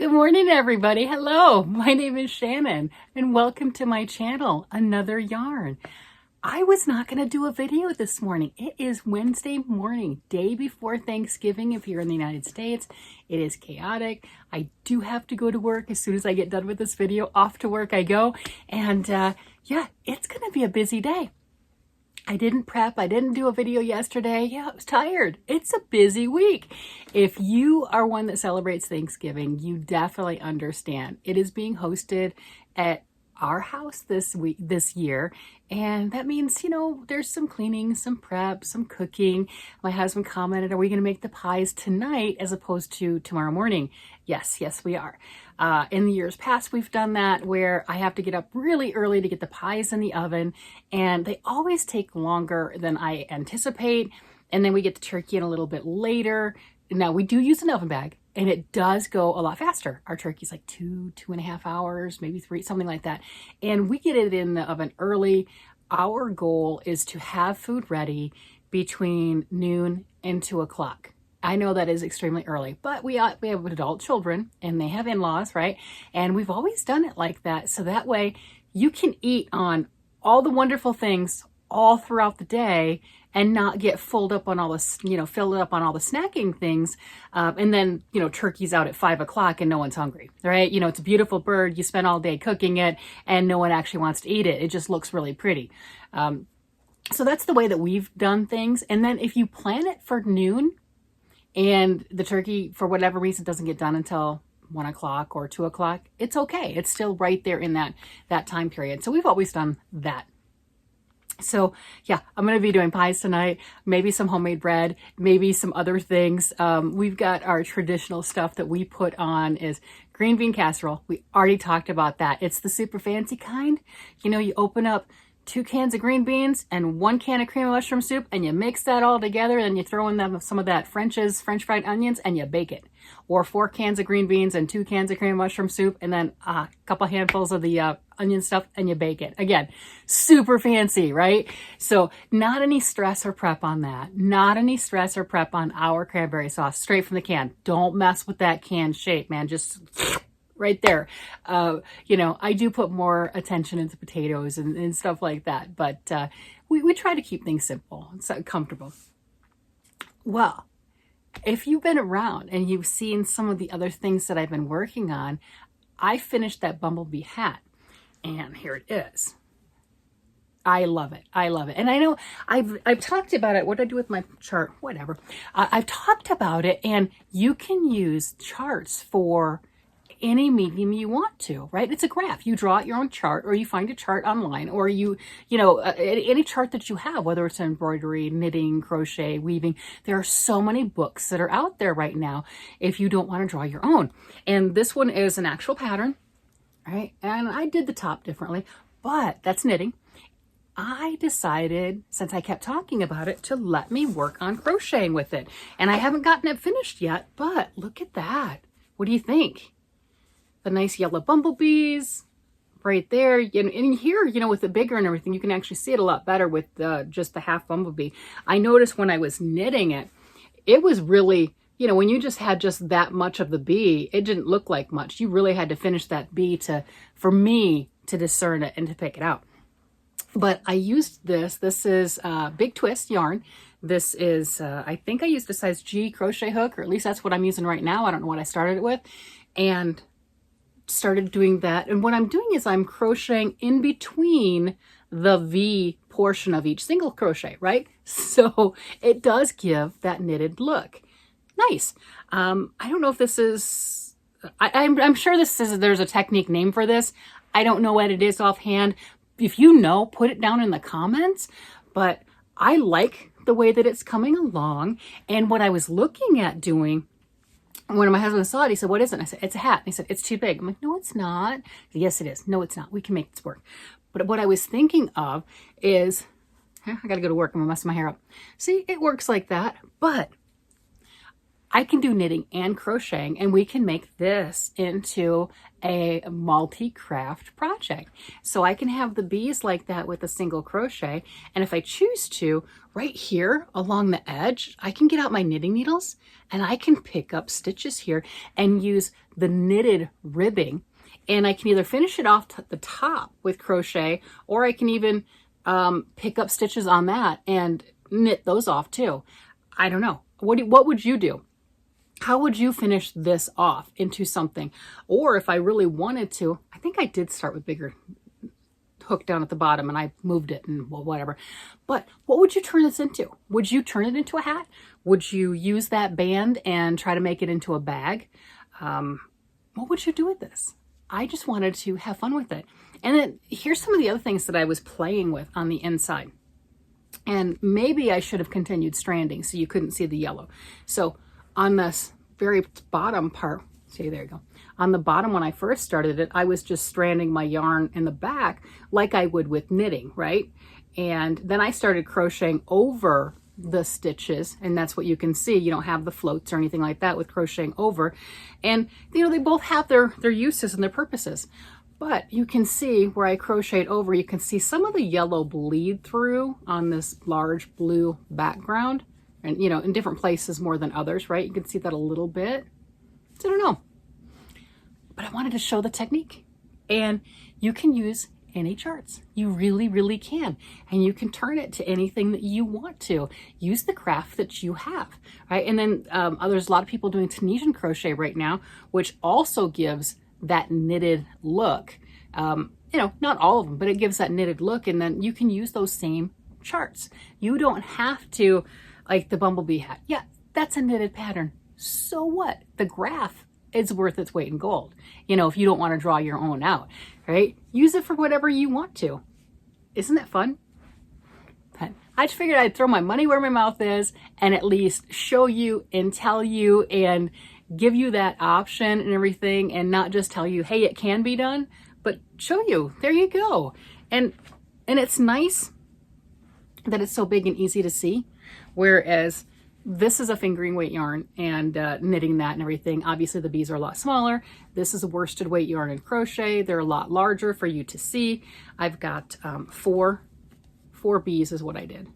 Good morning, everybody. Hello, my name is Shannon, and welcome to my channel, Another Yarn. I was not going to do a video this morning. It is Wednesday morning, day before Thanksgiving if you're in the United States. It is chaotic. I do have to go to work. As soon as I get done with this video, off to work I go. And yeah, it's going to be a busy day. I didn't prep. I didn't do a video yesterday. Yeah, I was tired. It's a busy week. If you are one that celebrates Thanksgiving, you definitely understand. It is being hosted at our house this year. And that means, you know, there's some cleaning, some prep, some cooking. My husband commented, are we going to make the pies tonight as opposed to tomorrow morning? Yes, we are. In the years past, we've done that where I have to get up really early to get the pies in the oven, and they always take longer than I anticipate. And then we get the turkey in a little bit later. Now we do use an oven bag, and it does go a lot faster. Our turkey's like 2.5 hours, maybe 3, something like that. And we get it in the oven early. Our goal is to have food ready between noon and 2 o'clock. I know that is extremely early, but we have adult children and they have in-laws, right? And we've always done it like that. So that way you can eat on all the wonderful things all throughout the day and not get filled up on all the snacking things. And then, turkey's out at 5 o'clock and no one's hungry, right? It's a beautiful bird. You spend all day cooking it and no one actually wants to eat it. It just looks really pretty. So that's the way that we've done things. And then if you plan it for noon, and the turkey, for whatever reason, doesn't get done until 1 o'clock or 2 o'clock, it's okay. It's still right there in that time period. So we've always done that. So yeah, I'm going to be doing pies tonight, maybe some homemade bread, maybe some other things. We've got our traditional stuff that we put on is green bean casserole. We already talked about that. It's the super fancy kind. You open up 2 cans of green beans and 1 can of cream of mushroom soup, and you mix that all together, and you throw in some of that French fried onions, and you bake it. Or 4 cans of green beans and 2 cans of cream of mushroom soup, and then a couple handfuls of the onion stuff, and you bake it. Again, super fancy, right? So not any stress or prep on that. Not any stress or prep on our cranberry sauce, straight from the can. Don't mess with that can shape, man. Just right there. I do put more attention into potatoes and stuff like that, but we try to keep things simple and comfortable. Well, if you've been around and you've seen some of the other things that I've been working on, I finished that bumblebee hat, and here it is. I love it. And I know I've talked about it. What did I do with my chart? Whatever. I've talked about it, and you can use charts for any medium you want to, right? It's a graph. You draw out your own chart, or you find a chart online, or any chart that you have, whether it's embroidery, knitting, crochet, weaving. There are so many books that are out there right now if you don't want to draw your own. And this one is an actual pattern, right? And I did the top differently, but that's knitting. I decided, since I kept talking about it, to let me work on crocheting with it. And I haven't gotten it finished yet, but look at that. What do you think? The nice yellow bumblebees right there. And here, with the bigger and everything, you can actually see it a lot better with just the half bumblebee. I noticed when I was knitting it, it was really, when you just had just that much of the bee, it didn't look like much. You really had to finish that bee for me to discern it and to pick it out. But I used this. This is Big Twist yarn. This is, I think I used a size G crochet hook, or at least that's what I'm using right now. I don't know what I started it with. And started doing that. And what I'm doing is I'm crocheting in between the V portion of each single crochet, right? So it does give that knitted look. Nice. I don't know if this is, I'm sure there's a technique name for this. I don't know what it is offhand. If you know, put it down in the comments, but I like the way that it's coming along. And what I was looking at doing, when my husband saw it, he said, what is it? And I said, it's a hat. And he said, it's too big. I'm like, no, it's not. Said, yes, it is. No, it's not. We can make this work. But what I was thinking of is, I got to go to work. I'm going to mess my hair up. See, it works like that. But I can do knitting and crocheting, and we can make this into a multi-craft project. So I can have the bees like that with a single crochet. And if I choose to, right here along the edge, I can get out my knitting needles and I can pick up stitches here and use the knitted ribbing. And I can either finish it off at the top with crochet, or I can even pick up stitches on that and knit those off too. I don't know. What would you do? How would you finish this off into something? Or if I really wanted to, I think I did start with bigger hook down at the bottom and I moved it and well, whatever. But what would you turn this into? Would you turn it into a hat? Would you use that band and try to make it into a bag? What would you do with this? I just wanted to have fun with it. And then here's some of the other things that I was playing with on the inside. And maybe I should have continued stranding so you couldn't see the yellow. So on this very bottom part, see, there you go. On the bottom, when I first started it, I was just stranding my yarn in the back like I would with knitting, right? And then I started crocheting over the stitches, and that's what you can see. You don't have the floats or anything like that with crocheting over. And you know, they both have their uses and their purposes. But you can see where I crocheted over, you can see some of the yellow bleed through on this large blue background. And you know, in different places more than others, right? You can see that a little bit. So I don't know. But I wanted to show the technique. And you can use any charts. You really, really can. And you can turn it to anything that you want to. Use the craft that you have, right? And then there's a lot of people doing Tunisian crochet right now, which also gives that knitted look. You know, not all of them, but it gives that knitted look. And then you can use those same charts. You don't have to, like the bumblebee hat. Yeah, that's a knitted pattern. So what? The graph is worth its weight in gold. You know, if you don't want to draw your own out, right? Use it for whatever you want to. Isn't that fun? But I just figured I'd throw my money where my mouth is and at least show you and tell you and give you that option and everything, and not just tell you, hey, it can be done, but show you, there you go. And it's nice that it's so big and easy to see, whereas this is a fingering weight yarn and knitting that and everything. Obviously the bees are a lot smaller. This is a worsted weight yarn and crochet. They're a lot larger for you to see. I've got four bees is what I did.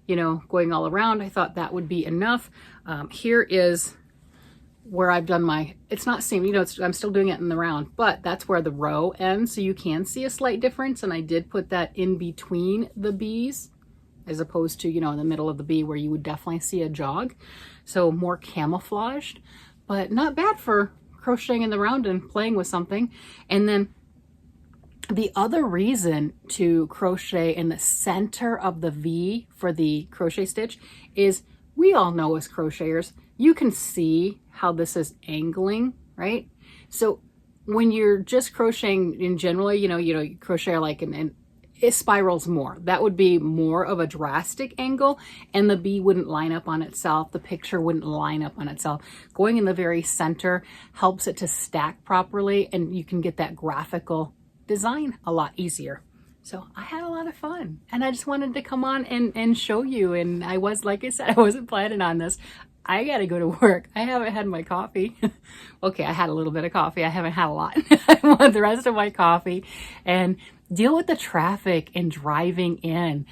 You know, going all around, I thought that would be enough. Here is where I've done my, it's not seam, you know, I'm still doing it in the round, but that's where the row ends. So you can see a slight difference. And I did put that in between the bees, as opposed to, you know, in the middle of the bee where you would definitely see a jog. So more camouflaged, but not bad for crocheting in the round and playing with something. And then the other reason to crochet in the center of the V for the crochet stitch is, we all know as crocheters, you can see how this is angling, right? So when you're just crocheting in general, you know, crochet like and it spirals more. That would be more of a drastic angle, and the bee wouldn't line up on itself. The picture wouldn't line up on itself. Going in the very center helps it to stack properly, and you can get that graphical design a lot easier. So I had a lot of fun, and I just wanted to come on and show you. And I was, like I said, I wasn't planning on this. I gotta go to work. I haven't had my coffee. Okay, I had a little bit of coffee. I haven't had a lot. I want the rest of my coffee and deal with the traffic and driving in.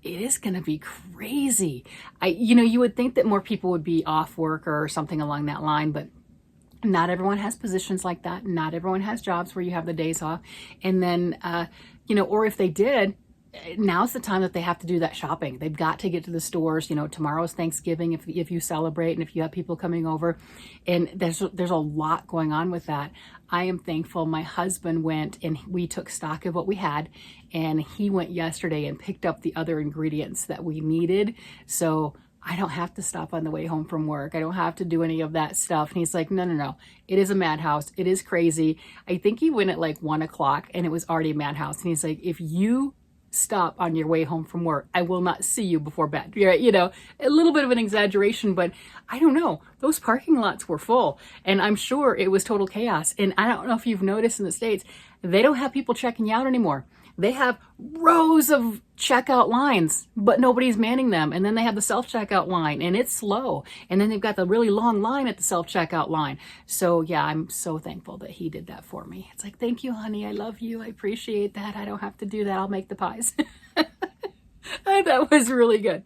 It is gonna be crazy. You know, you would think that more people would be off work or something along that line, but not everyone has positions like that. Not everyone has jobs where you have the days off. And then, you know, or if they did, now's the time that they have to do that shopping. They've got to get to the stores. You know, tomorrow's Thanksgiving if you celebrate and if you have people coming over. And there's a lot going on with that. I am thankful my husband went and we took stock of what we had, and he went yesterday and picked up the other ingredients that we needed. So I don't have to stop on the way home from work. I don't have to do any of that stuff. And he's like, no. It is a madhouse. It is crazy. I think he went at like 1 o'clock and it was already a madhouse. And he's like, if you stop on your way home from work, I will not see you before bed. You know, a little bit of an exaggeration, but I don't know. Those parking lots were full, and I'm sure it was total chaos. And I don't know if you've noticed in the States, they don't have people checking you out anymore. They have rows of checkout lines, but nobody's manning them. And then they have the self-checkout line and it's slow. And then they've got the really long line at the self-checkout line. So yeah, I'm so thankful that he did that for me. It's like, thank you, honey. I love you. I appreciate that. I don't have to do that. I'll make the pies. That was really good.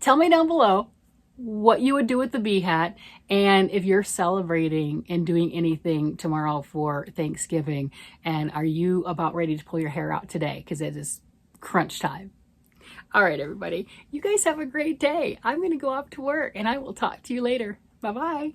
Tell me down below what you would do with the bee hat, and if you're celebrating and doing anything tomorrow for Thanksgiving, and are you about ready to pull your hair out today because it is crunch time. All right, everybody, you guys have a great day. I'm going to go off to work and I will talk to you later. Bye-bye.